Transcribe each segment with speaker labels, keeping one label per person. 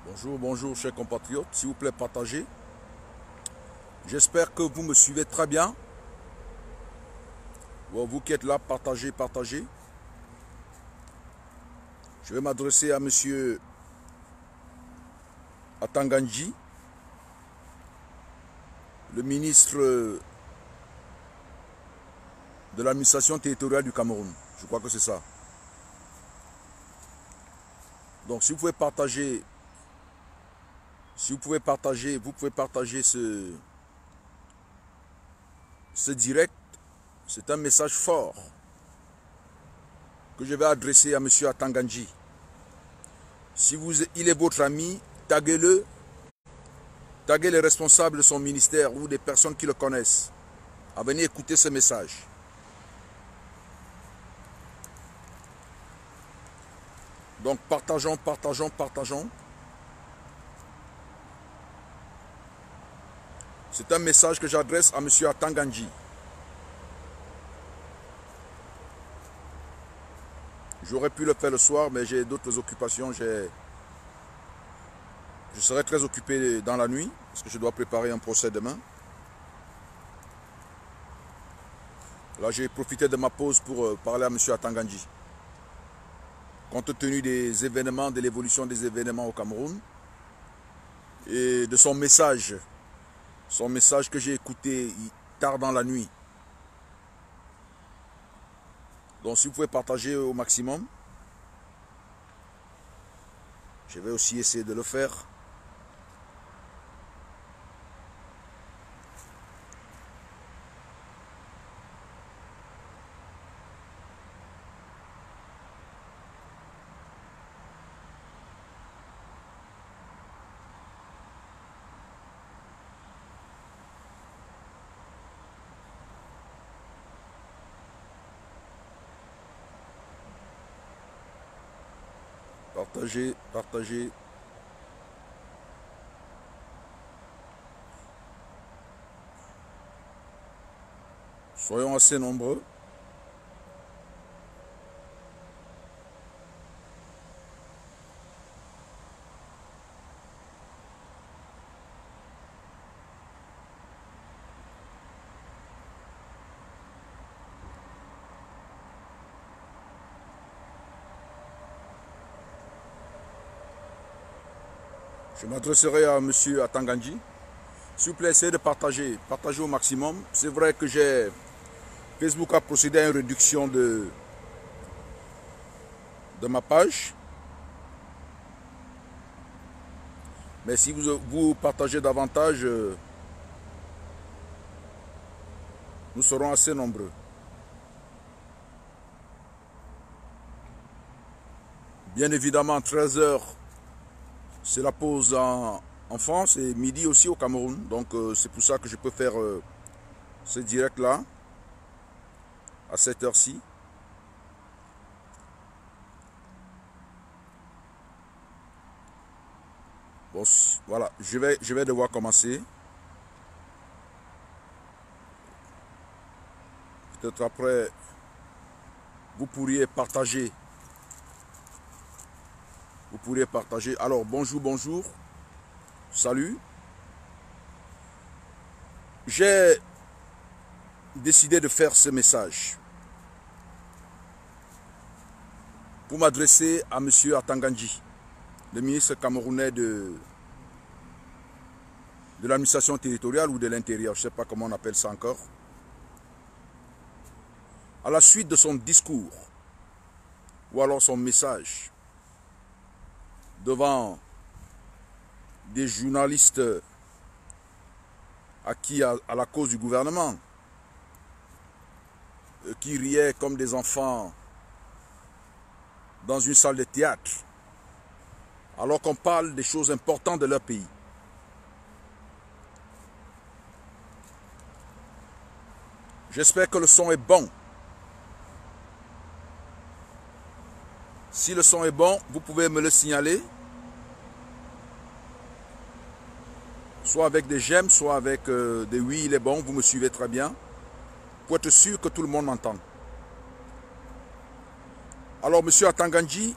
Speaker 1: Bonjour, bonjour chers compatriotes, s'il vous plaît partagez. J'espère que vous me suivez très bien. Bon, vous qui êtes là, partagez, partagez. Je vais m'adresser à monsieur Atanganji, le ministre de l'administration territoriale du Cameroun. Je crois que c'est ça. Donc si vous pouvez partager, vous pouvez partager ce direct. C'est un message fort que je vais adresser à monsieur Atanganji. Si il est votre ami, taguez-le, taguez les responsables de son ministère ou des personnes qui le connaissent à venir écouter ce message. Donc partageons, partageons, partageons. C'est un message que j'adresse à monsieur Atanganji. J'aurais pu le faire le soir, mais j'ai d'autres occupations. Je serai très occupé dans la nuit, parce que je dois préparer un procès demain. Là, j'ai profité de ma pause pour parler à M. Atanganji. Compte tenu des événements, de l'évolution des événements au Cameroun, et de son message que j'ai écouté tard dans la nuit. Donc si vous pouvez partager au maximum, je vais aussi essayer de le faire. Partagez, partagez. Soyons assez nombreux. Je m'adresserai à M. Atanganji. S'il vous plaît, essayez de partager. Partagez au maximum. C'est vrai que Facebook a procédé à une réduction de ma page. Mais si vous partagez davantage, nous serons assez nombreux. Bien évidemment, 13 h, c'est la pause en France et midi aussi au Cameroun. Donc c'est pour ça que je peux faire ce direct-là à cette heure-ci. Bon, voilà, je vais devoir commencer. Peut-être après, vous pourriez partager. Vous pourriez partager. Alors, bonjour, bonjour. Salut. J'ai décidé de faire ce message pour m'adresser à M. Atanganji, le ministre camerounais de l'administration territoriale ou de l'intérieur, je ne sais pas comment on appelle ça encore. À la suite de son discours, ou alors son message, devant des journalistes acquis à la cause du gouvernement, qui riaient comme des enfants dans une salle de théâtre, alors qu'on parle des choses importantes de leur pays. J'espère que le son est bon. Si le son est bon, vous pouvez me le signaler. Soit avec des j'aime, soit avec des oui, il est bon, vous me suivez très bien. Pour être sûr que tout le monde m'entende. Alors, monsieur Atanganji,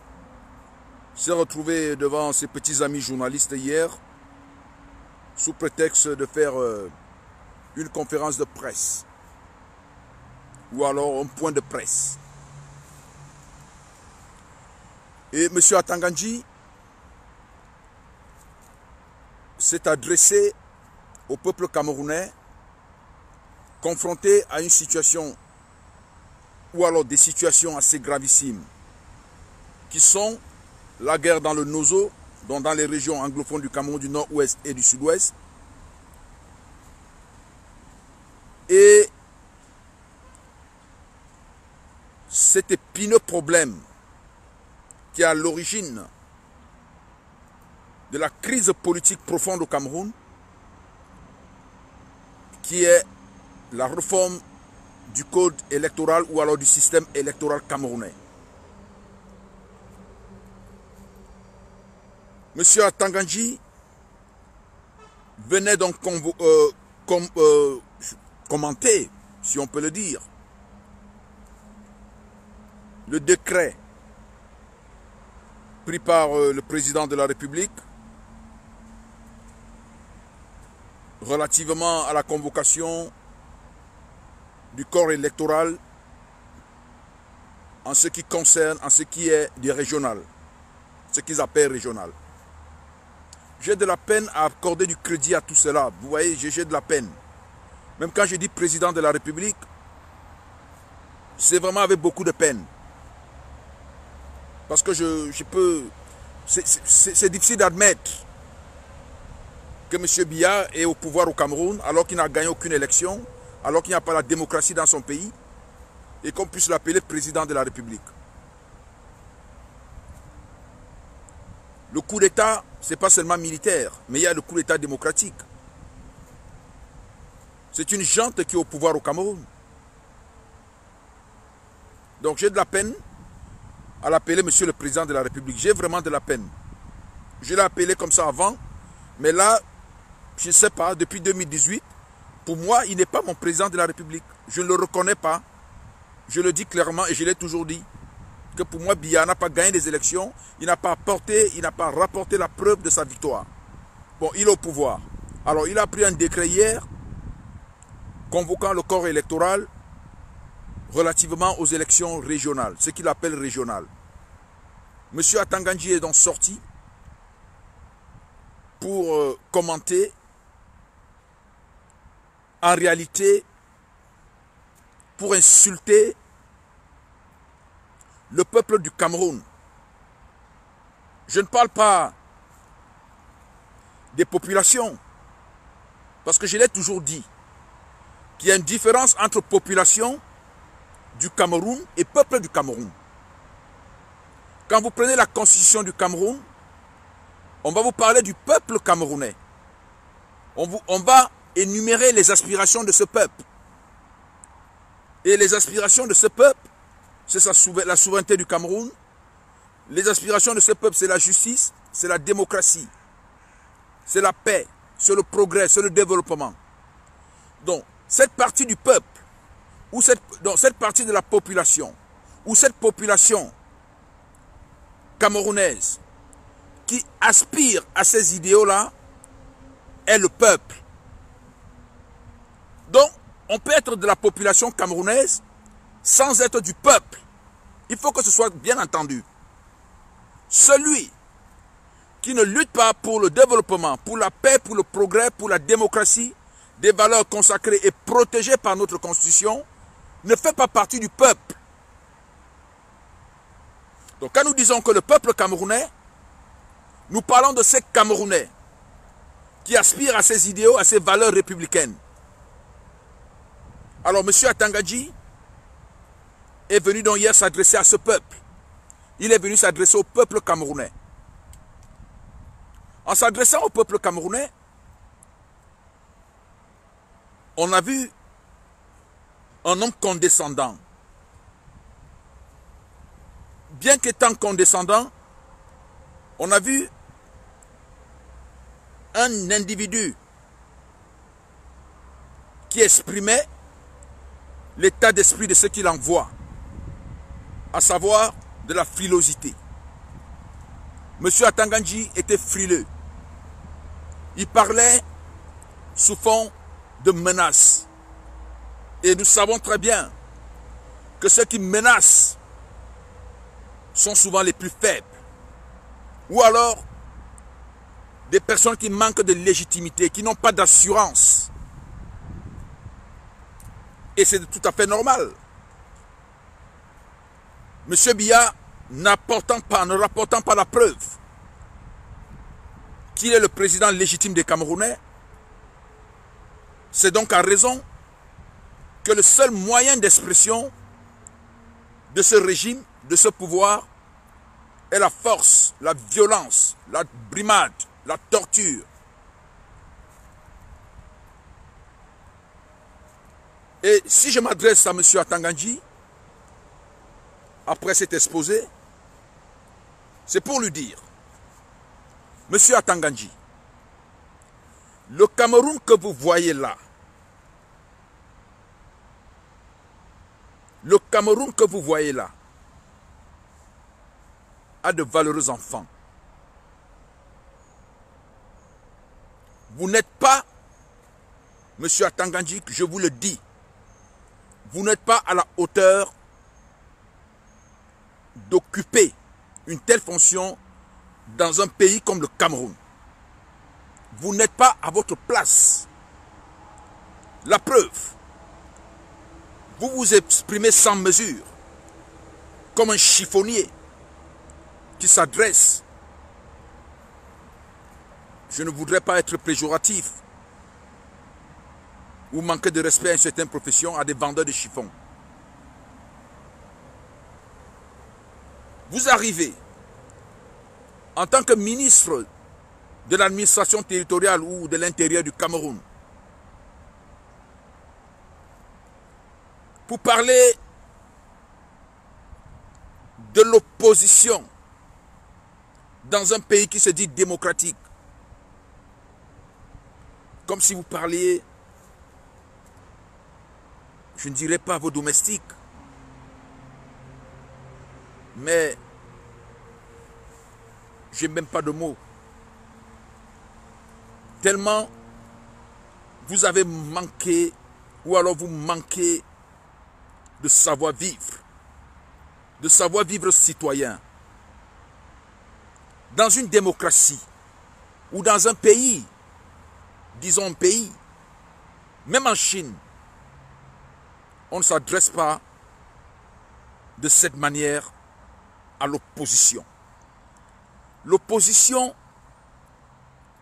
Speaker 1: s'est retrouvé devant ses petits amis journalistes hier sous prétexte de faire une conférence de presse ou alors un point de presse. Et M. Atangandji s'est adressé au peuple camerounais confronté à une situation ou alors des situations assez gravissimes qui sont la guerre dans le Nozo, donc dans les régions anglophones du Cameroun, du nord-ouest et du sud-ouest, et cet épineux problème qui est à l'origine de la crise politique profonde au Cameroun, qui est la réforme du code électoral ou alors du système électoral camerounais. Monsieur Atangandji venait donc commenter, si on peut le dire, le décret pris par le président de la République relativement à la convocation du corps électoral en ce qui concerne, en ce qui est du régional, ce qu'ils appellent régional. J'ai de la peine à accorder du crédit à tout cela. Vous voyez, j'ai de la peine. Même quand je dis président de la République, c'est vraiment avec beaucoup de peine. Parce que je peux... C'est difficile d'admettre que M. Biya est au pouvoir au Cameroun alors qu'il n'a gagné aucune élection, alors qu'il n'y a pas la démocratie dans son pays, et qu'on puisse l'appeler président de la République. Le coup d'État, ce n'est pas seulement militaire, mais il y a le coup d'État démocratique. C'est une junte qui est au pouvoir au Cameroun. Donc j'ai de la peine à l'appeler Monsieur le Président de la République. J'ai vraiment de la peine. Je l'ai appelé comme ça avant, mais là, je ne sais pas, depuis 2018, pour moi, il n'est pas mon président de la République. Je ne le reconnais pas. Je le dis clairement et je l'ai toujours dit. Que pour moi, Biya n'a pas gagné des élections. Il n'a pas apporté, il n'a pas rapporté la preuve de sa victoire. Bon, il est au pouvoir. Alors, il a pris un décret hier convoquant le corps électoral relativement aux élections régionales, ce qu'il appelle régionales. M. Atangandji est donc sorti pour commenter en réalité pour insulter le peuple du Cameroun. Je ne parle pas des populations, parce que je l'ai toujours dit, qu'il y a une différence entre population du Cameroun et peuple du Cameroun. Quand vous prenez la constitution du Cameroun, on va vous parler du peuple camerounais. On va énumérer les aspirations de ce peuple. Et les aspirations de ce peuple, c'est la souveraineté du Cameroun. Les aspirations de ce peuple, c'est la justice, c'est la démocratie, c'est la paix, c'est le progrès, c'est le développement. Donc, cette partie du peuple, ou cette partie de la population, ou cette population camerounaise qui aspire à ces idéaux-là, est le peuple. Donc, on peut être de la population camerounaise sans être du peuple. Il faut que ce soit bien entendu. Celui qui ne lutte pas pour le développement, pour la paix, pour le progrès, pour la démocratie, des valeurs consacrées et protégées par notre constitution, ne fait pas partie du peuple. Donc quand nous disons que le peuple camerounais, nous parlons de ces Camerounais qui aspirent à ces idéaux, à ces valeurs républicaines. Alors M. Atangandji est venu donc hier s'adresser à ce peuple. Il est venu s'adresser au peuple camerounais. En s'adressant au peuple camerounais, on a vu un homme condescendant. Bien qu'étant condescendant, on a vu un individu qui exprimait l'état d'esprit de ce qu'il envoie, à savoir de la frilosité. M. Atangandji était frileux. Il parlait sous fond de menaces. Et nous savons très bien que ceux qui menacent sont souvent les plus faibles. Ou alors des personnes qui manquent de légitimité, qui n'ont pas d'assurance. Et c'est tout à fait normal. M. Biya, ne rapportant pas la preuve qu'il est le président légitime des Camerounais, c'est donc à raison que le seul moyen d'expression de ce régime, de ce pouvoir, est la force, la violence, la brimade, la torture. Et si je m'adresse à M. Atangandji, après cet exposé, c'est pour lui dire, M. Atangandji, le Cameroun que vous voyez là, le Cameroun que vous voyez là, a de valeureux enfants. Vous n'êtes pas, M. Atangandji, je vous le dis, vous n'êtes pas à la hauteur d'occuper une telle fonction dans un pays comme le Cameroun. Vous n'êtes pas à votre place. La preuve, vous vous exprimez sans mesure, comme un chiffonnier qui s'adresse, je ne voudrais pas être péjoratif ou manquer de respect à une certaine profession, à des vendeurs de chiffons. Vous arrivez en tant que ministre de l'administration territoriale ou de l'intérieur du Cameroun pour parler de l'opposition dans un pays qui se dit démocratique, comme si vous parliez, je ne dirais pas vos domestiques, mais je n'ai même pas de mots. Tellement vous avez manqué, ou alors vous manquez de savoir-vivre citoyen. Dans une démocratie, ou dans un pays, disons un pays, même en Chine, on ne s'adresse pas de cette manière à l'opposition. L'opposition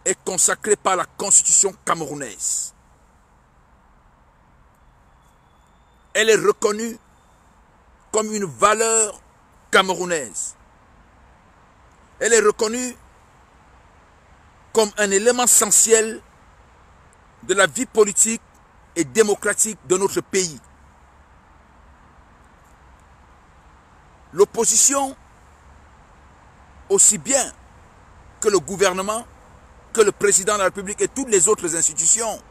Speaker 1: est consacrée par la constitution camerounaise. Elle est reconnue comme une valeur camerounaise. Elle est reconnue comme un élément essentiel de la vie politique et démocratique de notre pays. L'opposition, aussi bien que le gouvernement, que le président de la République et toutes les autres institutions,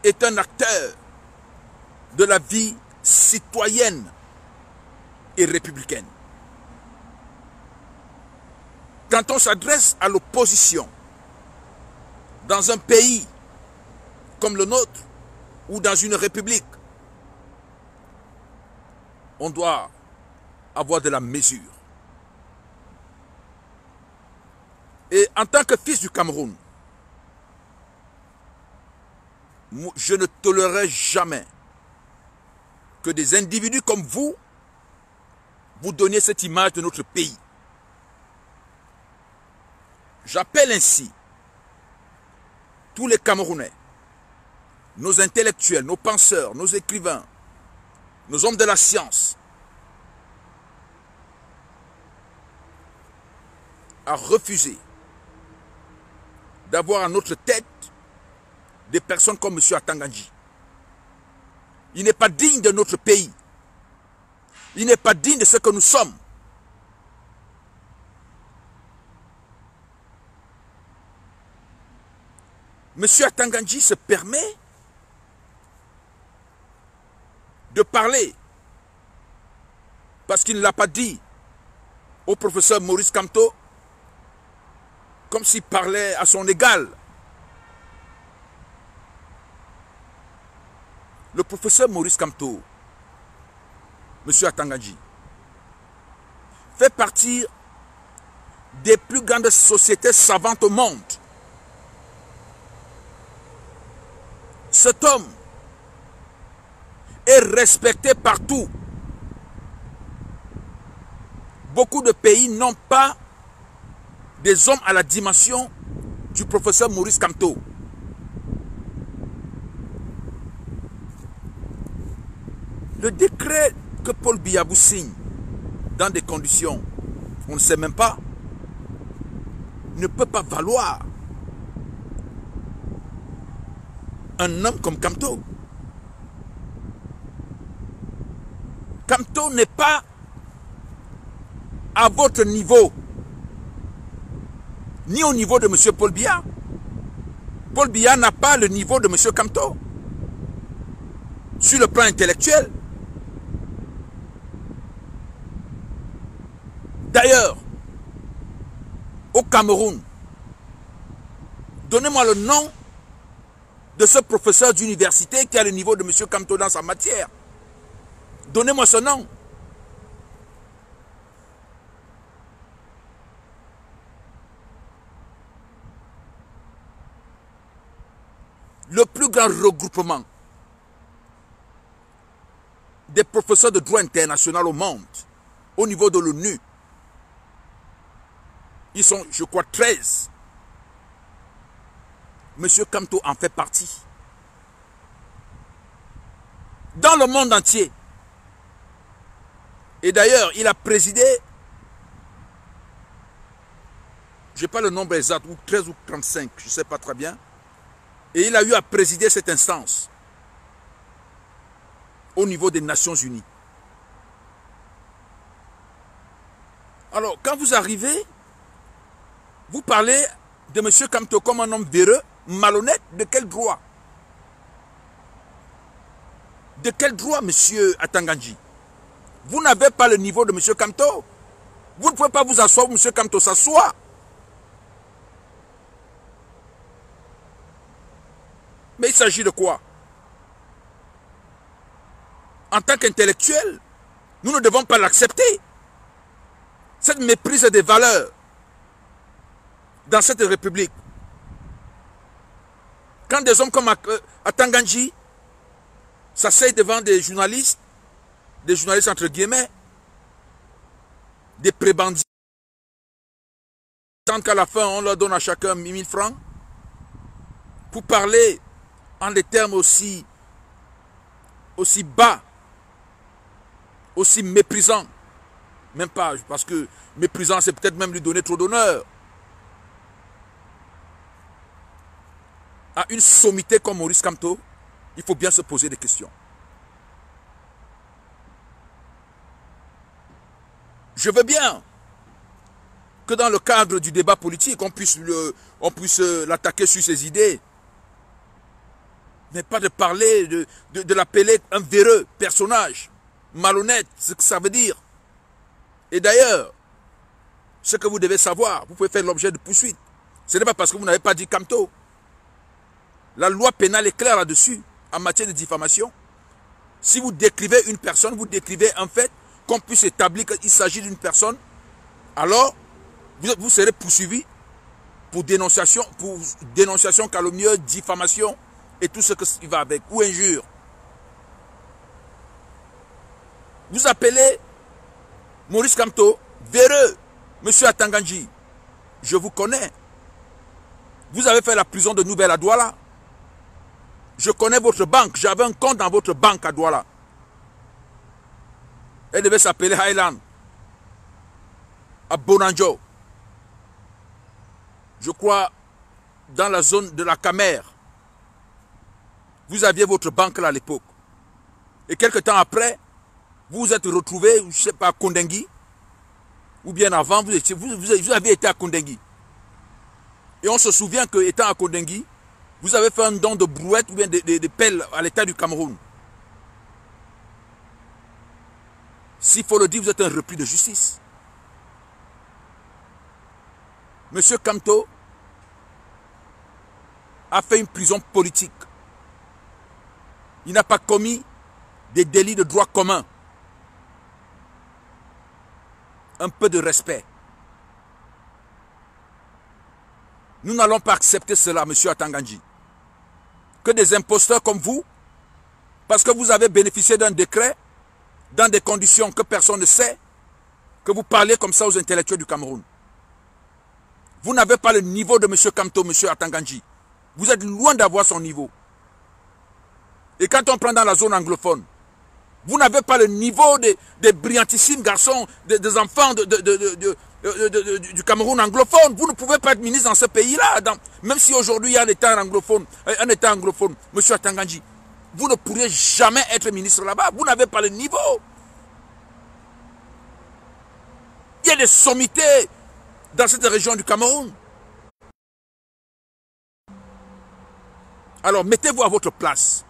Speaker 1: est un acteur de la vie citoyenne et républicaine. Quand on s'adresse à l'opposition dans un pays comme le nôtre ou dans une république, on doit avoir de la mesure. Et en tant que fils du Cameroun, je ne tolérerai jamais que des individus comme vous donniez cette image de notre pays. J'appelle ainsi tous les Camerounais, nos intellectuels, nos penseurs, nos écrivains, nos hommes de la science, à refuser d'avoir à notre tête des personnes comme M. Atangandji. Il n'est pas digne de notre pays. Il n'est pas digne de ce que nous sommes. M. Atangandji se permet de parler parce qu'il ne l'a pas dit au professeur Maurice Kamto comme s'il parlait à son égal. Le professeur Maurice Kamto, M. Atangandji, fait partie des plus grandes sociétés savantes au monde. Cet homme est respecté partout. Beaucoup de pays n'ont pas des hommes à la dimension du professeur Maurice Kamto. Le décret que Paul Biya signe dans des conditions, on ne sait même pas, ne peut pas valoir un homme comme Kamto. Kamto n'est pas à votre niveau, ni au niveau de M. Paul Biya. Paul Biya n'a pas le niveau de M. Kamto sur le plan intellectuel. D'ailleurs, au Cameroun, donnez-moi le nom de ce professeur d'université qui a le niveau de M. Kamto dans sa matière. Donnez-moi ce nom. Le plus grand regroupement des professeurs de droit international au monde, au niveau de l'ONU, ils sont, je crois, 13. Monsieur Kamto en fait partie. Dans le monde entier. Et d'ailleurs, il a présidé, je n'ai pas le nombre exact, ou 13 ou 35, je ne sais pas très bien. Et il a eu à présider cette instance au niveau des Nations Unies. Alors, quand vous arrivez, vous parlez de M. Kamto comme un homme véreux, malhonnête, de quel droit? De quel droit, M. Atangandji? Vous n'avez pas le niveau de M. Kamto. Vous ne pouvez pas vous asseoir où M. Kamto s'assoit. Mais il s'agit de quoi? En tant qu'intellectuel, nous ne devons pas l'accepter. Cette méprise des valeurs dans cette république. Quand des hommes comme Atangandji s'asseyent devant des journalistes entre guillemets, des prébandits, tant qu'à la fin on leur donne à chacun 1000 francs, pour parler en des termes aussi bas, aussi méprisants, même pas, parce que méprisant c'est peut-être même lui donner trop d'honneur, à une sommité comme Maurice Kamto, il faut bien se poser des questions. Je veux bien que dans le cadre du débat politique, on puisse l'attaquer sur ses idées, mais pas de parler, de l'appeler un véreux personnage, malhonnête, ce que ça veut dire. Et d'ailleurs, ce que vous devez savoir, vous pouvez faire l'objet de poursuites. Ce n'est pas parce que vous n'avez pas dit Kamto. La loi pénale est claire là-dessus, en matière de diffamation. Si vous décrivez une personne, vous décrivez un fait, qu'on puisse établir qu'il s'agit d'une personne, alors vous serez poursuivi pour dénonciation calomnieuse, diffamation et tout ce qui va avec, ou injure. Vous appelez Maurice Kamto véreux, monsieur Atangandji. Je vous connais. Vous avez fait la prison de Nouvelle à Douala. Je connais votre banque. J'avais un compte dans votre banque à Douala. Elle devait s'appeler Highland. À Bonanjo. Je crois dans la zone de la Camère. Vous aviez votre banque là à l'époque. Et quelques temps après, vous vous êtes retrouvé, je ne sais pas, à Kondengui. Ou bien avant, vous aviez été à Kondengui. Et on se souvient que, étant à Kondengui, vous avez fait un don de brouettes ou bien de pelles à l'État du Cameroun. S'il faut le dire, vous êtes un repris de justice. M. Kamto a fait une prison politique. Il n'a pas commis des délits de droit commun. Un peu de respect. Nous n'allons pas accepter cela, M. Atangandji. Que des imposteurs comme vous, parce que vous avez bénéficié d'un décret, dans des conditions que personne ne sait, que vous parlez comme ça aux intellectuels du Cameroun. Vous n'avez pas le niveau de M. Kamto, M. Atangandji. Vous êtes loin d'avoir son niveau. Et quand on prend dans la zone anglophone, vous n'avez pas le niveau des brillantissimes garçons, des enfants du Cameroun anglophone. Vous ne pouvez pas être ministre dans ce pays-là. Même si aujourd'hui il y a un État anglophone, M. Atangandji, vous ne pourrez jamais être ministre là-bas. Vous n'avez pas le niveau. Il y a des sommités dans cette région du Cameroun. Alors mettez-vous à votre place.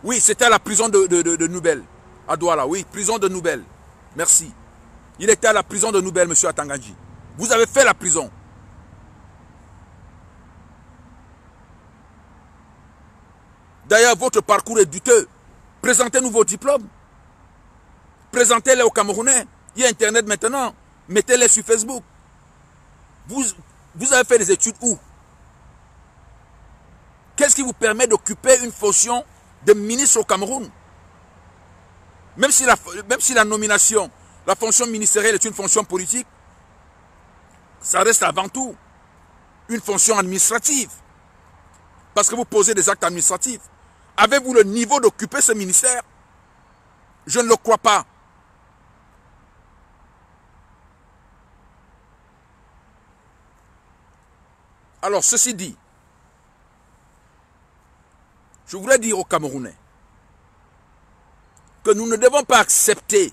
Speaker 1: Oui, c'était à la prison de Noubel, à Douala. Oui, prison de Noubel. Merci. Il était à la prison de Noubel, M. Atangandji. Vous avez fait la prison. D'ailleurs, votre parcours est douteux. Présentez-nous vos diplômes. Présentez-les aux Camerounais. Il y a Internet maintenant. Mettez-les sur Facebook. Vous avez fait des études où? Qu'est-ce qui vous permet d'occuper une fonction de ministre au Cameroun? Même si la nomination, la fonction ministérielle est une fonction politique, ça reste avant tout une fonction administrative. Parce que vous posez des actes administratifs. Avez-vous le niveau d'occuper ce ministère? Je ne le crois pas. Alors, ceci dit, je voudrais dire aux Camerounais que nous ne devons pas accepter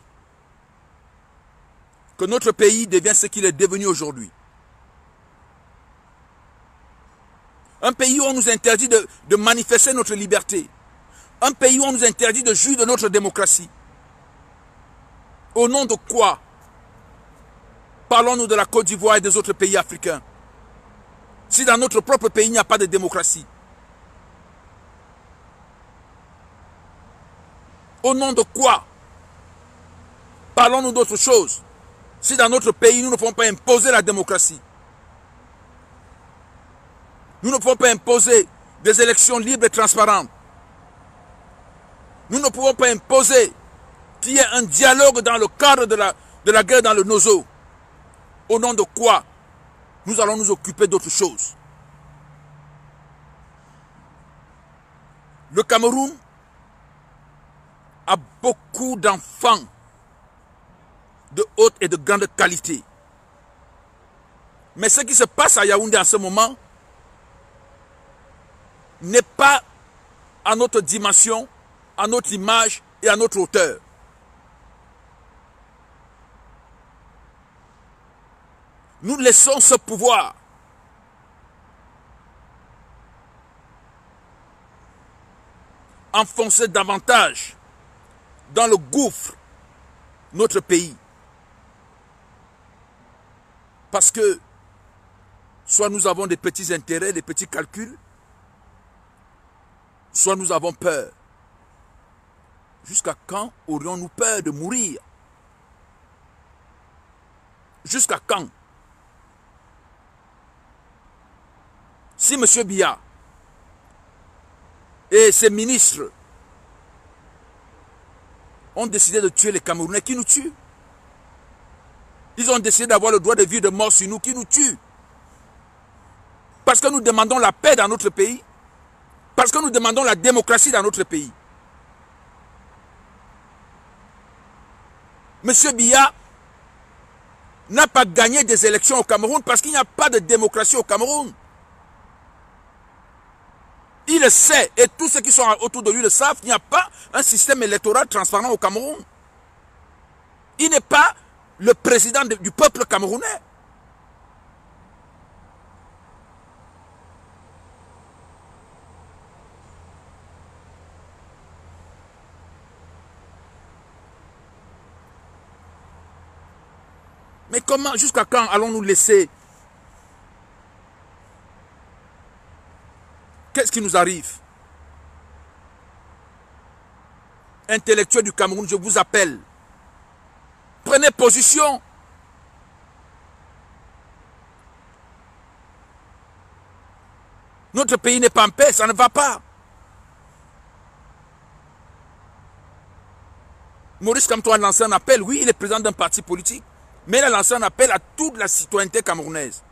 Speaker 1: que notre pays devienne ce qu'il est devenu aujourd'hui. Un pays où on nous interdit de manifester notre liberté. Un pays où on nous interdit de jouir de notre démocratie. Au nom de quoi parlons-nous de la Côte d'Ivoire et des autres pays africains? Si dans notre propre pays, il n'y a pas de démocratie. Au nom de quoi parlons-nous d'autre chose? Si dans notre pays, nous ne pouvons pas imposer la démocratie. Nous ne pouvons pas imposer des élections libres et transparentes. Nous ne pouvons pas imposer qu'il y ait un dialogue dans le cadre de la guerre dans le Nozo. Au nom de quoi nous allons nous occuper d'autre chose? Le Cameroun a beaucoup d'enfants de haute et de grande qualité. Mais ce qui se passe à Yaoundé en ce moment n'est pas à notre dimension, à notre image et à notre hauteur. Nous laissons ce pouvoir enfoncer davantage dans le gouffre notre pays. Parce que soit nous avons des petits intérêts, des petits calculs, soit nous avons peur. Jusqu'à quand aurions-nous peur de mourir? Jusqu'à quand? Si M. Biya et ses ministres ont décidé de tuer les Camerounais, qui nous tuent? Ils ont décidé d'avoir le droit de vie, de mort sur nous, qui nous tuent? Parce que nous demandons la paix dans notre pays, parce que nous demandons la démocratie dans notre pays. M. Biya n'a pas gagné des élections au Cameroun parce qu'il n'y a pas de démocratie au Cameroun. Il le sait, et tous ceux qui sont autour de lui le savent, il n'y a pas un système électoral transparent au Cameroun. Il n'est pas le président du peuple camerounais. Mais comment, jusqu'à quand allons-nous laisser? Qu'est-ce qui nous arrive? Intellectuels du Cameroun, je vous appelle. Prenez position. Notre pays n'est pas en paix, ça ne va pas. Maurice Kamto a lancé un appel, oui, il est président d'un parti politique, mais il a lancé un appel à toute la citoyenneté camerounaise,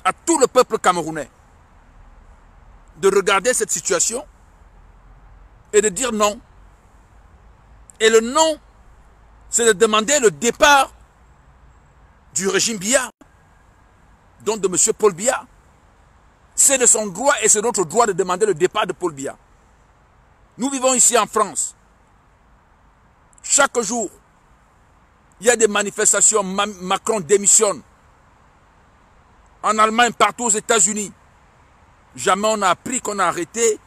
Speaker 1: à tout le peuple camerounais, de regarder cette situation et de dire non. Et le non, c'est de demander le départ du régime Biya, donc de M. Paul Biya. C'est de son droit et c'est notre droit de demander le départ de Paul Biya. Nous vivons ici en France. Chaque jour, il y a des manifestations. Macron démissionne. En Allemagne, partout aux États-Unis. Jamais on a appris qu'on a arrêté,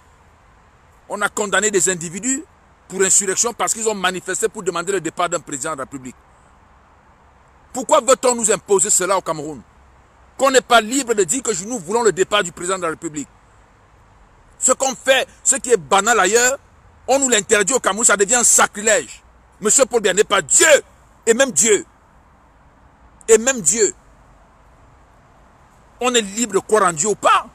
Speaker 1: on a condamné des individus pour insurrection parce qu'ils ont manifesté pour demander le départ d'un président de la République. Pourquoi veut-on nous imposer cela au Cameroun? Qu'on n'est pas libre de dire que nous voulons le départ du président de la République. Ce qu'on fait, ce qui est banal ailleurs, on nous l'interdit au Cameroun, ça devient un sacrilège. Monsieur Paul Biya n'est pas Dieu, et même Dieu. Et même Dieu. On est libre de croire en Dieu ou pas.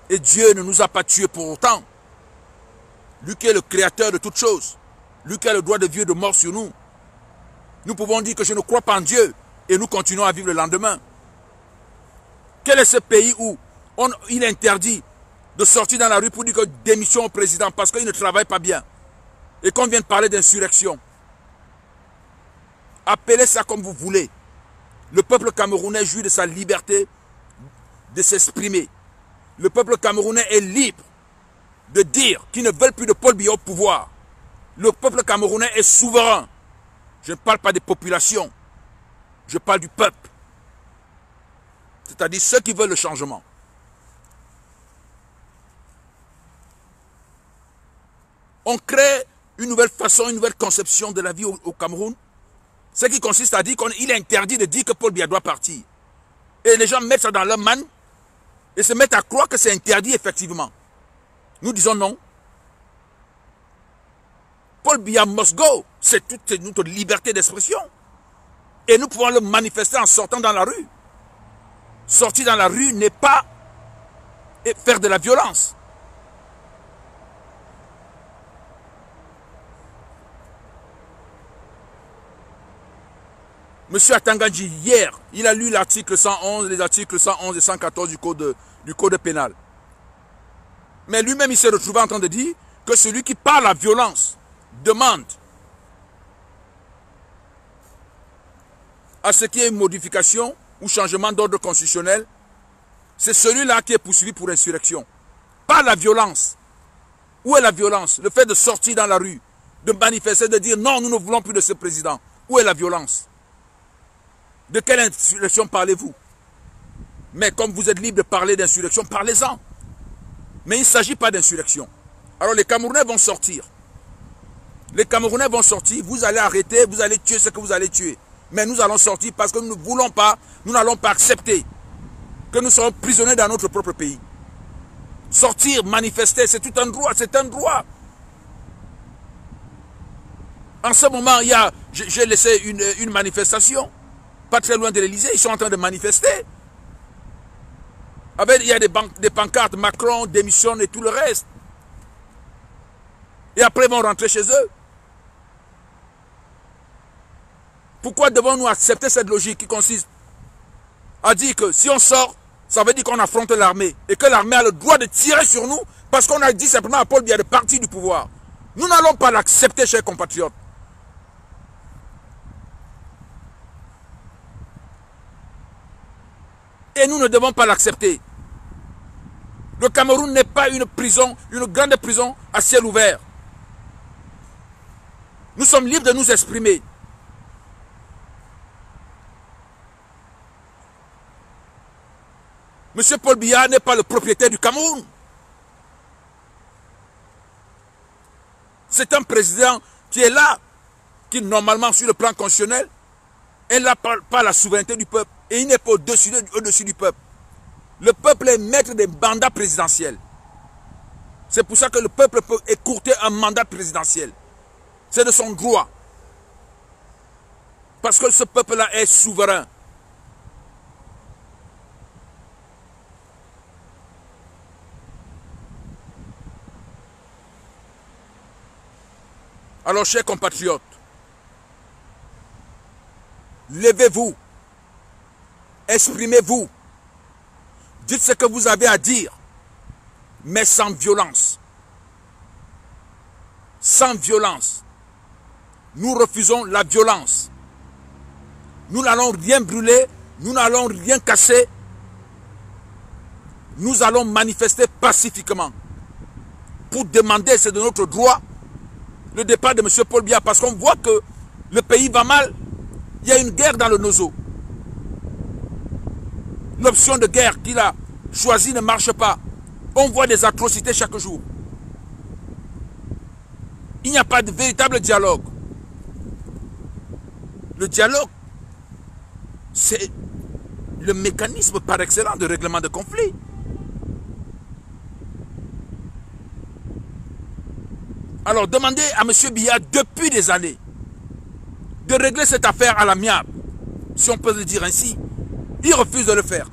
Speaker 1: Et Dieu ne nous a pas tués pour autant. Lui qui est le créateur de toutes choses. Lui qui a le droit de vie et de mort sur nous. Nous pouvons dire que je ne crois pas en Dieu. Et nous continuons à vivre le lendemain. Quel est ce pays où il est interdit de sortir dans la rue pour dire que démission au président parce qu'il ne travaille pas bien. Et qu'on vient de parler d'insurrection. Appelez ça comme vous voulez. Le peuple camerounais jouit de sa liberté de s'exprimer. Le peuple camerounais est libre de dire qu'ils ne veulent plus de Paul Biya au pouvoir. Le peuple camerounais est souverain. Je ne parle pas des populations. Je parle du peuple. C'est-à-dire ceux qui veulent le changement. On crée une nouvelle façon, une nouvelle conception de la vie au Cameroun. Ce qui consiste à dire qu'il est interdit de dire que Paul Biya doit partir. Et les gens mettent ça dans leur manne et se mettent à croire que c'est interdit effectivement. Nous disons non. Paul Biya must go. C'est toute notre liberté d'expression. Et nous pouvons le manifester en sortant dans la rue. Sortir dans la rue n'est pas faire de la violence. Monsieur Atangandji, hier, il a lu l'article 111, les articles 111 et 114 du code pénal. Mais lui-même, il s'est retrouvé en train de dire que celui qui parle à violence demande à ce qu'il y ait une modification ou changement d'ordre constitutionnel. C'est celui-là qui est poursuivi pour insurrection. Pas la violence. Où est la violence? Le fait de sortir dans la rue, de manifester, de dire non, nous ne voulons plus de ce président. Où est la violence? De quelle insurrection parlez-vous? Mais comme vous êtes libre de parler d'insurrection, parlez-en. Mais il ne s'agit pas d'insurrection. Alors les Camerounais vont sortir. Les Camerounais vont sortir, vous allez arrêter, vous allez tuer ce que vous allez tuer. Mais nous allons sortir parce que nous ne voulons pas, nous n'allons pas accepter que nous soyons prisonniers dans notre propre pays. Sortir, manifester, c'est tout un droit, c'est un droit. En ce moment, j'ai laissé une manifestation, pas très loin de l'Élysée, ils sont en train de manifester. Il y a des pancartes, Macron démissionne et tout le reste. Et après, ils vont rentrer chez eux. Pourquoi devons-nous accepter cette logique qui consiste à dire que si on sort, ça veut dire qu'on affronte l'armée et que l'armée a le droit de tirer sur nous parce qu'on a dit simplement à Paul Biya de partir du pouvoir. Nous n'allons pas l'accepter, chers compatriotes. Et nous ne devons pas l'accepter. Le Cameroun n'est pas une prison, une grande prison à ciel ouvert. Nous sommes libres de nous exprimer. Monsieur Paul Biya n'est pas le propriétaire du Cameroun. C'est un président qui est là, qui normalement sur le plan constitutionnel, elle n'a pas la souveraineté du peuple et il n'est pas au-dessus du peuple. Le peuple est maître des mandats présidentiels. C'est pour ça que le peuple peut écourter un mandat présidentiel. C'est de son droit. Parce que ce peuple-là est souverain. Alors, chers compatriotes, levez-vous, exprimez-vous, dites ce que vous avez à dire, mais sans violence. Sans violence. Nous refusons la violence. Nous n'allons rien brûler, nous n'allons rien casser. Nous allons manifester pacifiquement pour demander, c'est de notre droit, le départ de M. Paul Biya, parce qu'on voit que le pays va mal. Il y a une guerre dans le Nozo. L'option de guerre qu'il a choisie ne marche pas. On voit des atrocités chaque jour. Il n'y a pas de véritable dialogue. Le dialogue, c'est le mécanisme par excellence de règlement de conflit. Alors demandez à M. Biya depuis des années de régler cette affaire à l'amiable, si on peut le dire ainsi. Il refuse de le faire.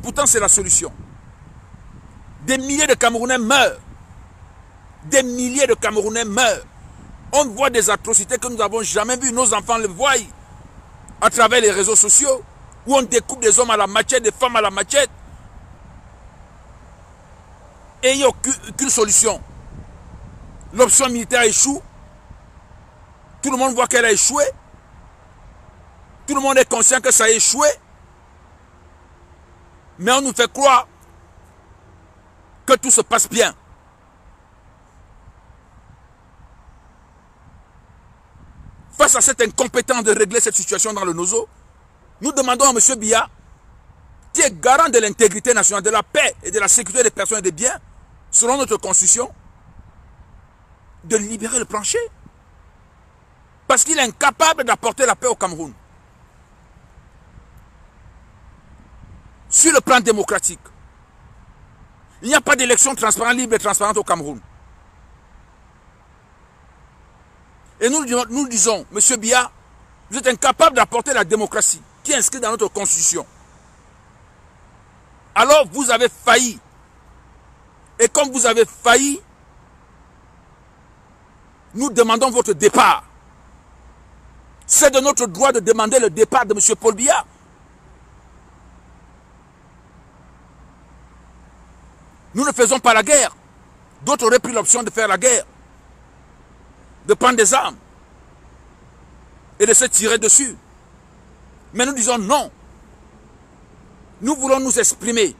Speaker 1: Pourtant c'est la solution. Des milliers de Camerounais meurent. Des milliers de Camerounais meurent. On voit des atrocités que nous n'avons jamais vues. Nos enfants le voient à travers les réseaux sociaux, où on découpe des hommes à la machette, des femmes à la machette. Et il n'y a aucune solution. L'option militaire échoue. Tout le monde voit qu'elle a échoué. Tout le monde est conscient que ça a échoué. Mais on nous fait croire que tout se passe bien. Face à cette incompétence de régler cette situation dans le Nozo, nous demandons à M. Biya, qui est garant de l'intégrité nationale, de la paix et de la sécurité des personnes et des biens, selon notre constitution, de libérer le plancher. Parce qu'il est incapable d'apporter la paix au Cameroun. Sur le plan démocratique, il n'y a pas d'élection transparente, libre et transparente au Cameroun. Et nous disons, M. Biya, vous êtes incapable d'apporter la démocratie qui est inscrite dans notre constitution. Alors vous avez failli. Et comme vous avez failli, nous demandons votre départ. C'est de notre droit de demander le départ de M. Paul Biya. Nous ne faisons pas la guerre. D'autres auraient pris l'option de faire la guerre, de prendre des armes et de se tirer dessus. Mais nous disons non. Nous voulons nous exprimer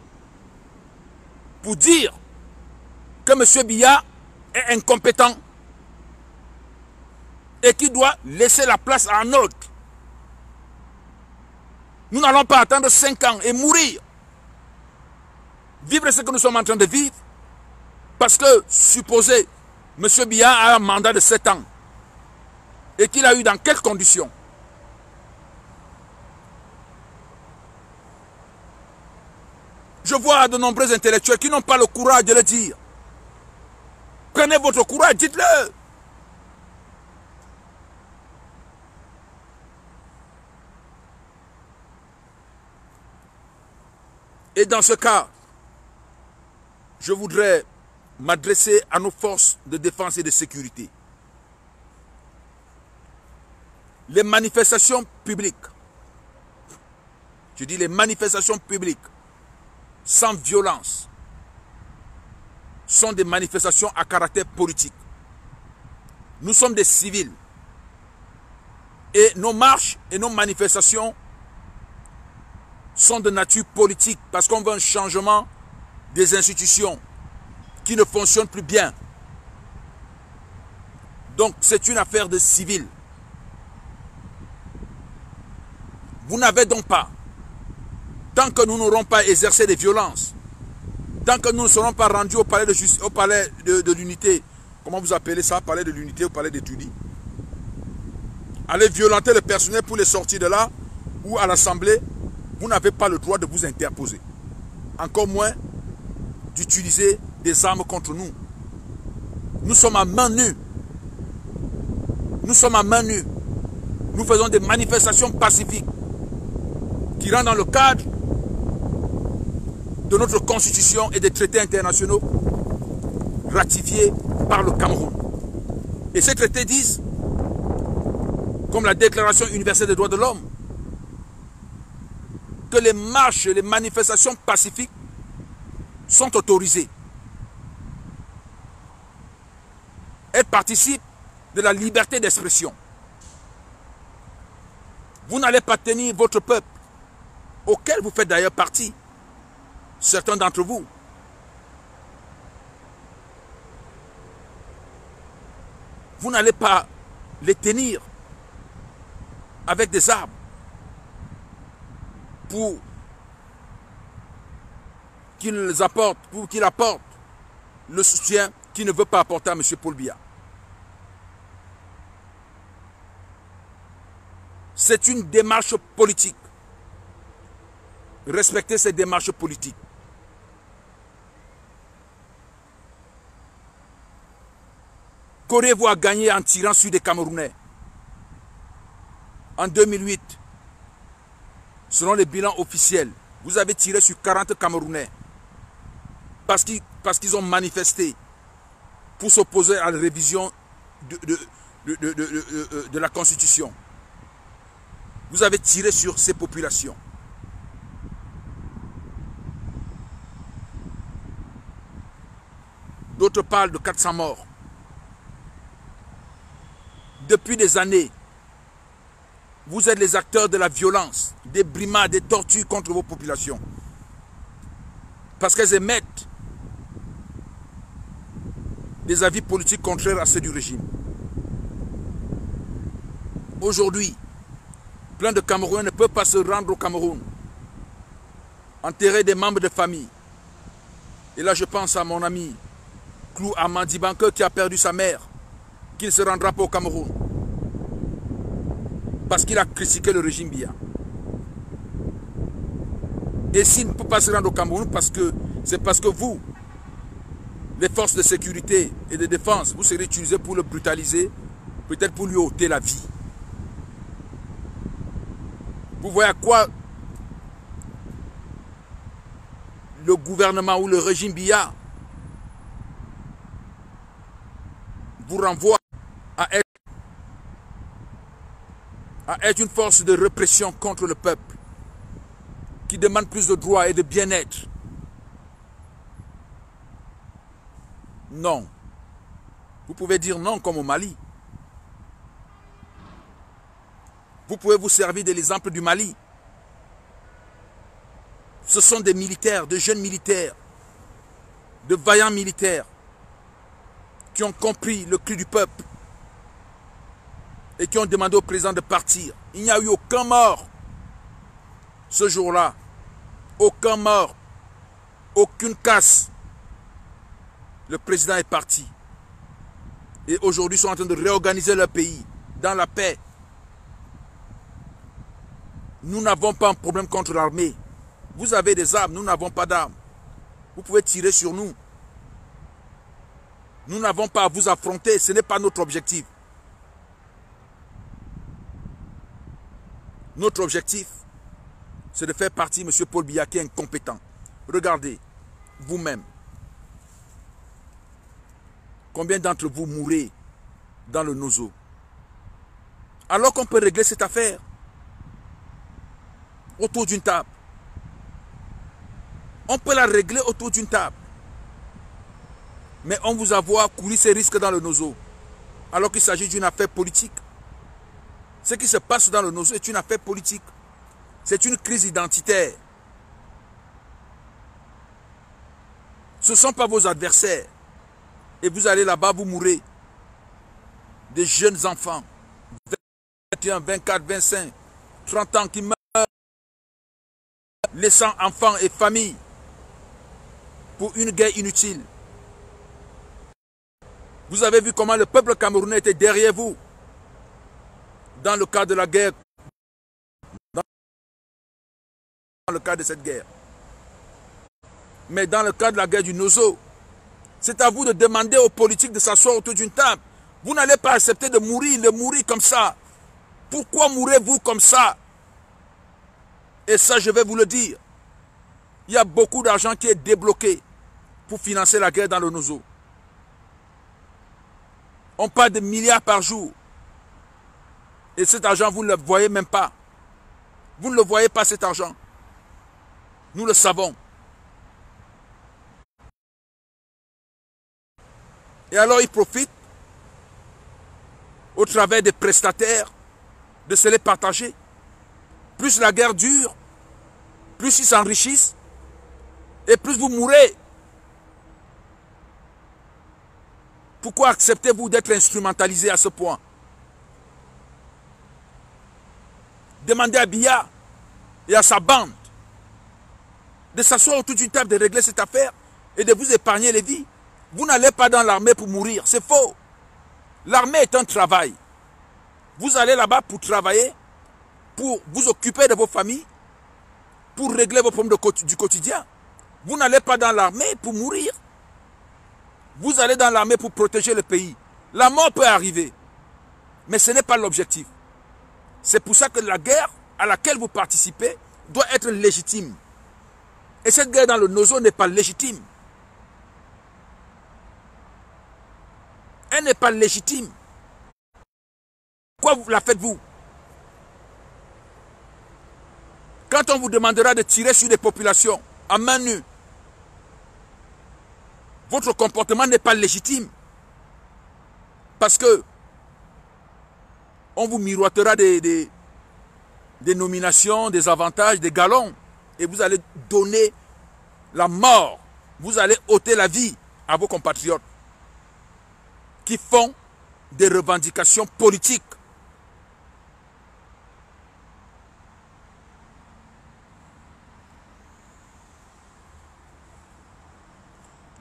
Speaker 1: pour dire que M. Biya est incompétent et qu'il doit laisser la place à un autre. Nous n'allons pas attendre 5 ans et mourir. Vivre ce que nous sommes en train de vivre. Parce que, supposez, M. Biya a un mandat de 7 ans. Et qu'il a eu dans quelles conditions? Je vois de nombreux intellectuels qui n'ont pas le courage de le dire. Prenez votre courage, dites-le. Et dans ce cas, je voudrais m'adresser à nos forces de défense et de sécurité. Les manifestations publiques, je dis les manifestations publiques, sans violence, sont des manifestations à caractère politique. Nous sommes des civils. Et nos marches et nos manifestations sont de nature politique parce qu'on veut un changement des institutions qui ne fonctionnent plus bien. Donc c'est une affaire de civils. Vous n'avez donc pas, tant que nous n'aurons pas exercé des violences, tant que nous ne serons pas rendus au palais de justice, au palais de l'unité, comment vous appelez ça, palais de l'unité, au palais d'études, aller violenter le personnel pour les sortir de là, ou à l'Assemblée, vous n'avez pas le droit de vous interposer. Encore moins d'utiliser des armes contre nous. Nous sommes à main nue. Nous sommes à main nue. Nous faisons des manifestations pacifiques qui rentrent dans le cadre de notre constitution et des traités internationaux ratifiés par le Cameroun. Et ces traités disent, comme la Déclaration universelle des droits de l'homme, que les marches et les manifestations pacifiques sont autorisées. Elles participent de la liberté d'expression. Vous n'allez pas tenir votre peuple, auquel vous faites d'ailleurs partie, certains d'entre vous. Vous n'allez pas les tenir avec des armes pour qu'ils apportent, pour qu'il apporte le soutien qu'il ne veut pas apporter à M. Paul Biya. C'est une démarche politique. Respectez cette démarche politique. Qu'aurez-vous à gagner en tirant sur des Camerounais? En 2008, selon les bilans officiels, vous avez tiré sur 40 Camerounais parce qu'ils ont manifesté pour s'opposer à la révision de la Constitution. Vous avez tiré sur ces populations. D'autres parlent de 400 morts. Depuis des années, vous êtes les acteurs de la violence, des brimades, des tortures contre vos populations. Parce qu'elles émettent des avis politiques contraires à ceux du régime. Aujourd'hui, plein de Camerounais ne peuvent pas se rendre au Cameroun, enterrer des membres de famille. Et là, je pense à mon ami Clou Amandi Banque qui a perdu sa mère, qui ne se rendra pas au Cameroun parce qu'il a critiqué le régime Biya. Et s'il ne peut pas se rendre au Cameroun, c'est parce que vous, les forces de sécurité et de défense, vous serez utilisés pour le brutaliser, peut-être pour lui ôter la vie. Vous voyez à quoi le gouvernement ou le régime Biya vous renvoie à être une force de répression contre le peuple qui demande plus de droits et de bien-être. Non. Vous pouvez dire non comme au Mali. Vous pouvez vous servir de l'exemple du Mali. Ce sont des militaires, de jeunes militaires, de vaillants militaires qui ont compris le cri du peuple et qui ont demandé au président de partir. Il n'y a eu aucun mort ce jour-là. Aucun mort. Aucune casse. Le président est parti. Et aujourd'hui, ils sont en train de réorganiser leur pays dans la paix. Nous n'avons pas un problème contre l'armée. Vous avez des armes, nous n'avons pas d'armes. Vous pouvez tirer sur nous. Nous n'avons pas à vous affronter, ce n'est pas notre objectif. Notre objectif, c'est de faire partie de M. Paul Biya qui est incompétent. Regardez, vous-même, combien d'entre vous mourrez dans le Nozo? Alors qu'on peut régler cette affaire autour d'une table. On peut la régler autour d'une table. Mais on vous a vu courir ces risques dans le Nozo, alors qu'il s'agit d'une affaire politique. Ce qui se passe dans le Nozo est une affaire politique. C'est une crise identitaire. Ce ne sont pas vos adversaires. Et vous allez là-bas, vous mourrez. Des jeunes enfants, 21, 24, 25, 30 ans qui meurent, laissant enfants et familles pour une guerre inutile. Vous avez vu comment le peuple camerounais était derrière vous. dans le cadre de la guerre, dans le cadre de cette guerre. Mais dans le cadre de la guerre du Nozo, c'est à vous de demander aux politiques de s'asseoir autour d'une table. Vous n'allez pas accepter de mourir comme ça. Pourquoi mourrez-vous comme ça? Et ça, je vais vous le dire. Il y a beaucoup d'argent qui est débloqué pour financer la guerre dans le Nozo. On parle de milliards par jour. Et cet argent, vous ne le voyez même pas. Vous ne le voyez pas, cet argent. Nous le savons. Et alors, ils profitent, au travers des prestataires, de se les partager. Plus la guerre dure, plus ils s'enrichissent, et plus vous mourrez. Pourquoi acceptez-vous d'être instrumentalisé à ce point? Demandez à Biya et à sa bande de s'asseoir autour d'une table, de régler cette affaire et de vous épargner les vies. Vous n'allez pas dans l'armée pour mourir, c'est faux. L'armée est un travail. Vous allez là-bas pour travailler, pour vous occuper de vos familles, pour régler vos problèmes du quotidien. Vous n'allez pas dans l'armée pour mourir. Vous allez dans l'armée pour protéger le pays. La mort peut arriver, mais ce n'est pas l'objectif. C'est pour ça que la guerre à laquelle vous participez doit être légitime. Et cette guerre dans le Nozo n'est pas légitime. Elle n'est pas légitime. Pourquoi la faites-vous? Quand on vous demandera de tirer sur des populations à main nue, votre comportement n'est pas légitime. Parce que on vous miroitera des nominations, des avantages, des galons. Et vous allez donner la mort. Vous allez ôter la vie à vos compatriotes qui font des revendications politiques.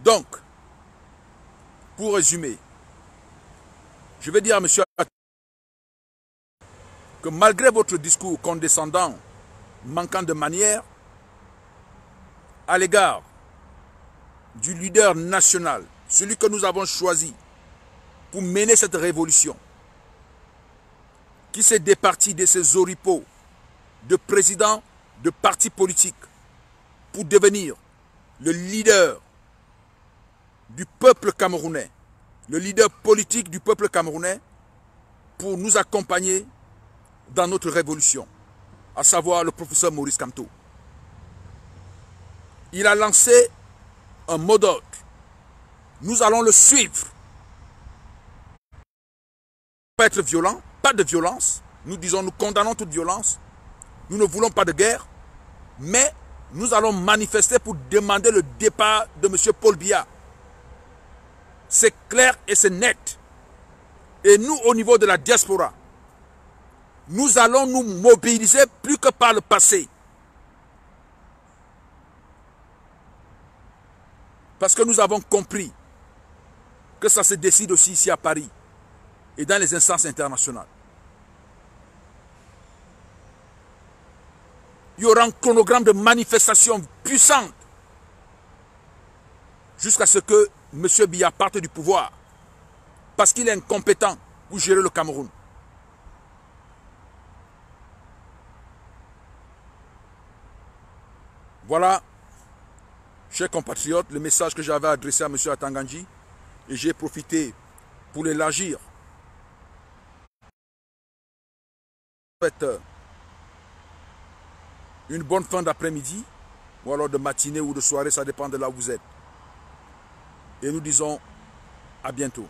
Speaker 1: Donc, pour résumer, je vais dire à M. que malgré votre discours condescendant, manquant de manière, à l'égard du leader national, celui que nous avons choisi pour mener cette révolution, qui s'est départi de ses oripeaux de président de partis politiques pour devenir le leader du peuple camerounais, le leader politique du peuple camerounais, pour nous accompagner dans notre révolution, à savoir le professeur Maurice Kamto. Il a lancé un mot d'ordre. Nous allons le suivre. Pas être violent, pas de violence. Nous disons, nous condamnons toute violence. Nous ne voulons pas de guerre. Mais nous allons manifester pour demander le départ de M. Paul Biya. C'est clair et c'est net. Et nous, au niveau de la diaspora, nous allons nous mobiliser plus que par le passé. Parce que nous avons compris que ça se décide aussi ici à Paris et dans les instances internationales. Il y aura un chronogramme de manifestation puissante jusqu'à ce que M. Biya parte du pouvoir parce qu'il est incompétent pour gérer le Cameroun. Voilà, chers compatriotes, le message que j'avais adressé à M. Atangandji, et j'ai profité pour l'élargir. Faites une bonne fin d'après-midi, ou alors de matinée ou de soirée, ça dépend de là où vous êtes. Et nous disons à bientôt.